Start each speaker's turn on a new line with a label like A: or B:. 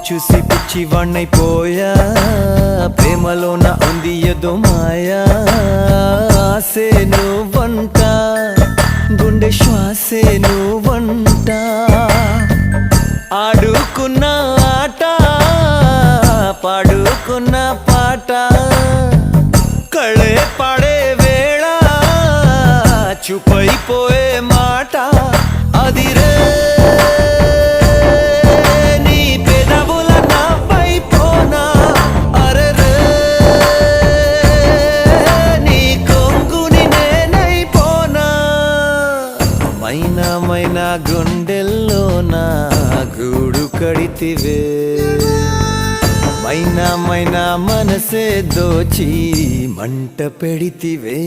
A: చూసి పిచ్చివాణ్ణైపోయా ప్రేమలోన ఉంది ఏదో మాయా ఆసే నువ్వంట గుండె శ్వాసే నువ్వంట ఆడుకున్న ఆట పాడుకున్న పాట కళే పాడే వేళ చూపైపోయే మాట అదిరే మైనా గుండెల్లో నా గూడు కడితివే మైనా మనసే దోచి మంట పెడితివే